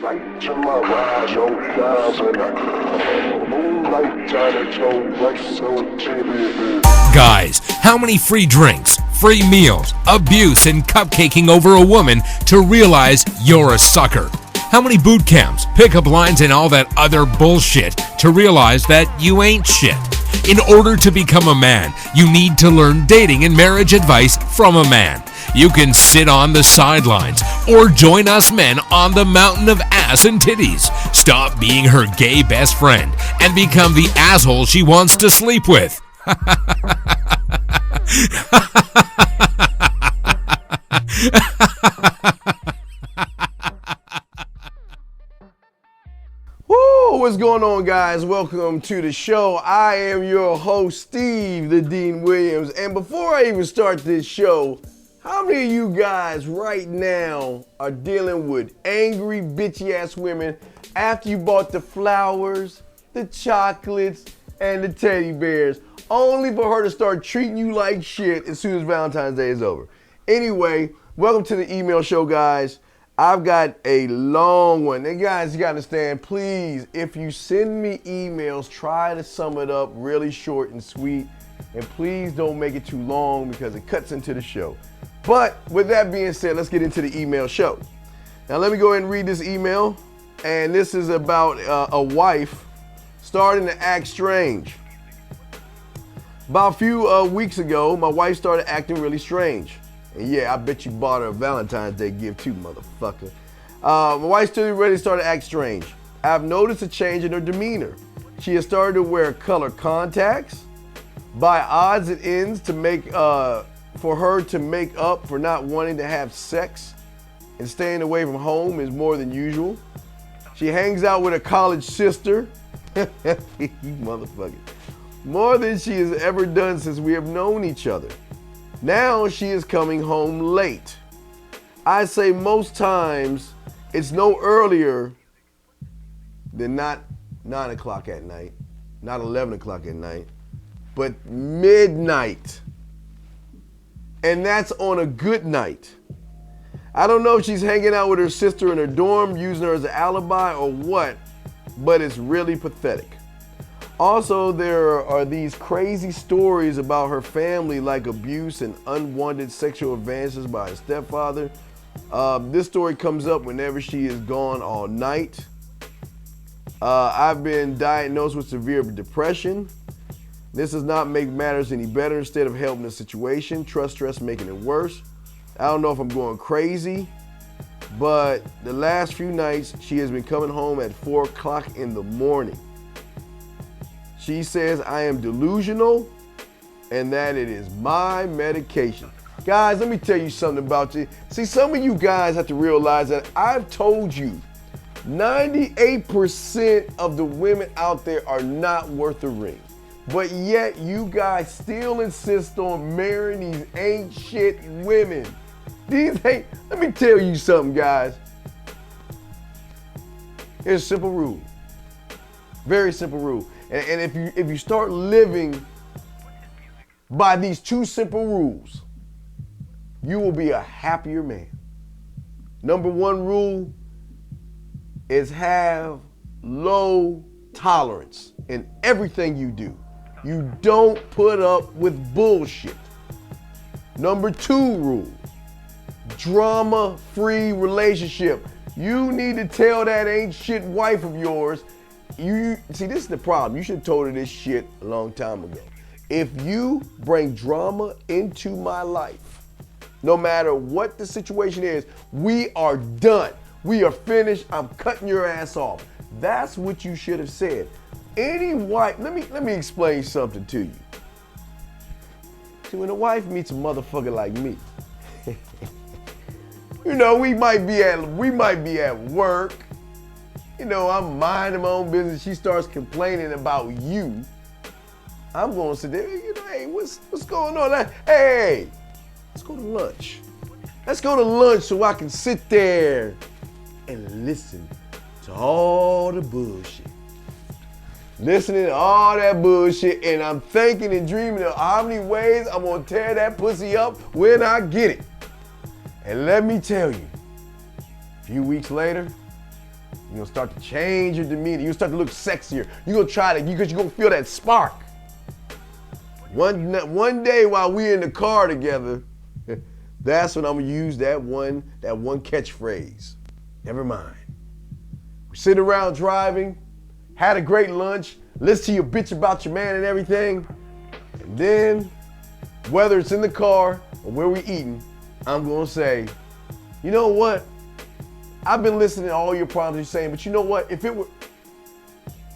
Guys, how many free drinks, free meals, abuse, and cupcaking over a woman to realize you're a sucker? How many boot camps, pickup lines, and all that other bullshit to realize that you ain't shit? In order to become a man, you need to learn dating and marriage advice from a man. You can sit on the sidelines or join us men on the mountain of ass and titties. Stop being her gay best friend and become the asshole she wants to sleep with. Woo! What's going on, guys? Welcome to the show. I am your host, Steve the Dean Williams. And before I even start this show, how many of you guys right now are dealing with angry, bitchy-ass women after you bought the flowers, the chocolates, and the teddy bears, only for her to start treating you like shit as soon as Valentine's Day is over? Anyway, welcome to the email show, guys. I've got a long one. And guys, you gotta understand, please, if you send me emails, try to sum it up really short and sweet. And please don't make it too long because it cuts into the show. But with that being said, let's get into the email show. Now let me go ahead and read this email. And this is about a wife starting to act strange. About a few weeks ago, my wife started acting really strange. And yeah, I bet you bought her a Valentine's Day gift too, motherfucker. My wife still ready to start to act strange. I've noticed a change in her demeanor. She has started to wear color contacts, buy odds and ends to make for her to make up for not wanting to have sex, and staying away from home is more than usual. She hangs out with her college sister, you motherfucker, more than she has ever done since we have known each other. Now she is coming home late. I say most times it's no earlier than not 9 o'clock at night, not 11 o'clock at night, but midnight. And that's on a good night. I don't know if she's hanging out with her sister in her dorm, using her as an alibi or what, but it's really pathetic. Also, there are these crazy stories about her family, like abuse and unwanted sexual advances by her stepfather. This story comes up whenever she is gone all night. I've been diagnosed with severe depression. This does not make matters any better. Instead of helping the situation, trust stress making it worse. I don't know if I'm going crazy, but the last few nights she has been coming home at 4 o'clock in the morning. She says I am delusional and that it is my medication. Guys, let me tell you something about you. See, some of you guys have to realize that I've told you 98% of the women out there are not worth a ring. But yet you guys still insist on marrying these ain't shit women. Let me tell you something, guys. Here's a simple rule. Very simple rule. And if you start living by these two simple rules, you will be a happier man. Number one rule is have low tolerance in everything you do. You don't put up with bullshit. Number two rule, drama-free relationship. You need to tell that ain't shit wife of yours. See, this is the problem. You should have told her this shit a long time ago. If you bring drama into my life, no matter what the situation is, we are done. We are finished. I'm cutting your ass off. That's what you should have said. Any wife, let me explain something to you. See, when a wife meets a motherfucker like me, you know, we might be at work. You know, I'm minding my own business. She starts complaining about you. I'm going to sit there, you know, hey, what's going on? Hey, let's go to lunch. Let's go to lunch so I can sit there and listen to all the bullshit. Listening to all that bullshit, and I'm thinking and dreaming of how many ways I'm gonna tear that pussy up when I get it. And let me tell you, a few weeks later, You're gonna start to change your demeanor. You're gonna start to look sexier. You're gonna try to, because you're gonna feel that spark. One day while we're in the car together, that's when I'm gonna use that one catchphrase. Never mind. We sit around driving, had a great lunch, listen to you bitch about your man and everything, and then, whether it's in the car or where we eating, I'm gonna say, you know what? I've been listening to all your problems you're saying, but you know what? If it were,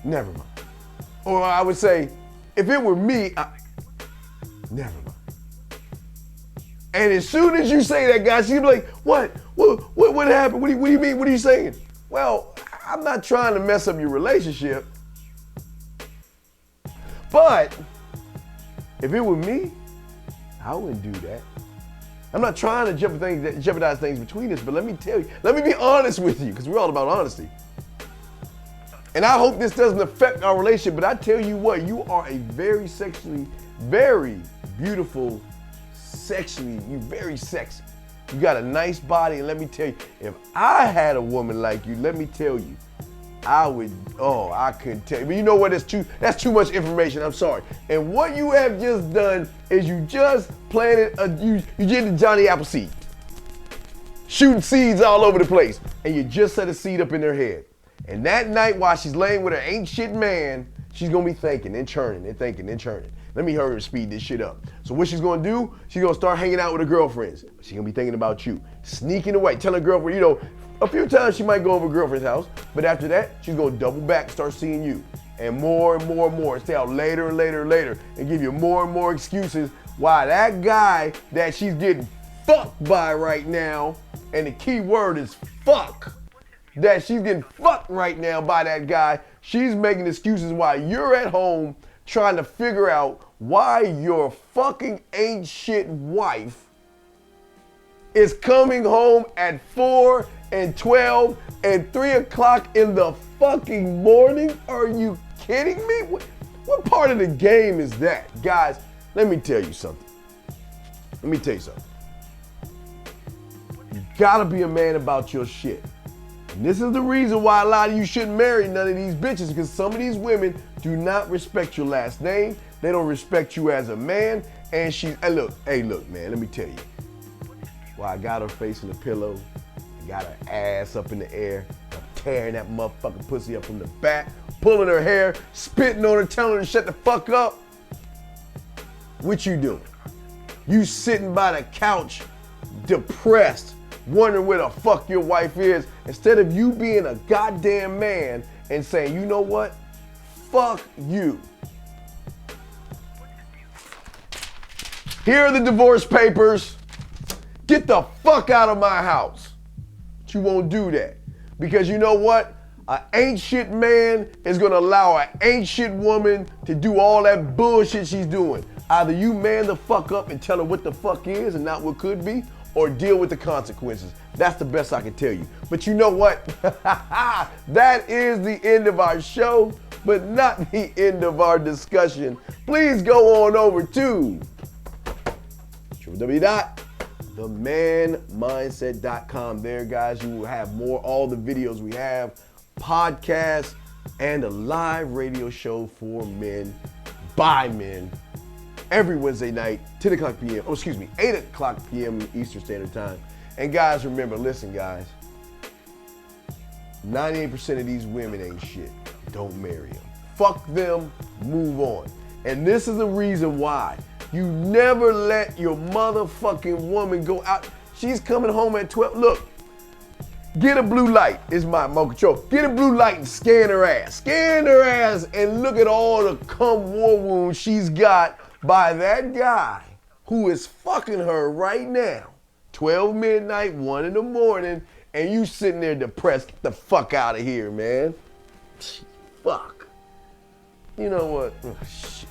never mind. Or I would say, if it were me, never mind. And as soon as you say that, guys, she'd be like, what happened? What do you mean? What are you saying? Well, I'm not trying to mess up your relationship, but if it were me, I wouldn't do that. I'm not trying to jeopardize things between us, but let me tell you, let me be honest with you, because we're all about honesty. And I hope this doesn't affect our relationship, but I tell you what, you are a very beautiful, you're very sexy. You got a nice body, and let me tell you, if I had a woman like you, let me tell you, I couldn't tell you. But you know what, that's too much information, I'm sorry. And what you have just done is you just planted, you did the Johnny Appleseed. Shooting seeds all over the place. And you just set a seed up in her head. And that night while she's laying with her ain't shit man, she's gonna be thinking and churning and thinking and churning. Let me hurry and speed this shit up. So what she's gonna do, she's gonna start hanging out with her girlfriends. She's gonna be thinking about you. Sneaking away, telling her girlfriend, a few times she might go over her girlfriend's house, but after that, she's gonna double back and start seeing you. And more and more and more. Stay out later and later and later and give you more and more excuses why that guy that she's getting fucked by right now, and the key word is fuck, that she's getting fucked right now by that guy, she's making excuses while you're at home trying to figure out why your fucking ain't shit wife is coming home at 4 and 12 and 3 o'clock in the fucking morning. Are you kidding me? What part of the game is that? Guys, let me tell you something. You gotta be a man about your shit. And this is the reason why a lot of you shouldn't marry none of these bitches, because some of these women do not respect your last name. They don't respect you as a man. And hey look, man, let me tell you. Well, I got her face in the pillow, got her ass up in the air, I'm tearing that motherfucking pussy up from the back, pulling her hair, spitting on her, telling her to shut the fuck up. What you doing? You sitting by the couch, depressed, wondering where the fuck your wife is, instead of you being a goddamn man and saying, you know what? Fuck you. Here are the divorce papers. Get the fuck out of my house. But you won't do that. Because you know what? An ain't shit man is gonna allow an ain't shit woman to do all that bullshit she's doing. Either you man the fuck up and tell her what the fuck is and not what could be, or deal with the consequences. That's the best I can tell you. But you know what? That is the end of our show, but not the end of our discussion. Please go on over to www.themanmindset.com. There, guys, you will have all the videos we have, podcasts, and a live radio show for men, by men, every Wednesday night, 8 o'clock p.m. Eastern Standard Time. And guys, remember, listen, guys, 98% of these women ain't shit. Don't marry them. Fuck them, move on. And this is the reason why. You never let your motherfucking woman go out. She's coming home at 12. Look, get a blue light, is my control. Get a blue light and scan her ass. Scan her ass and look at all the cum war wounds she's got by that guy who is fucking her right now. 12 midnight, 1 in the morning, and you sitting there depressed. Get the fuck out of here, man. Fuck. You know what? Oh, shit.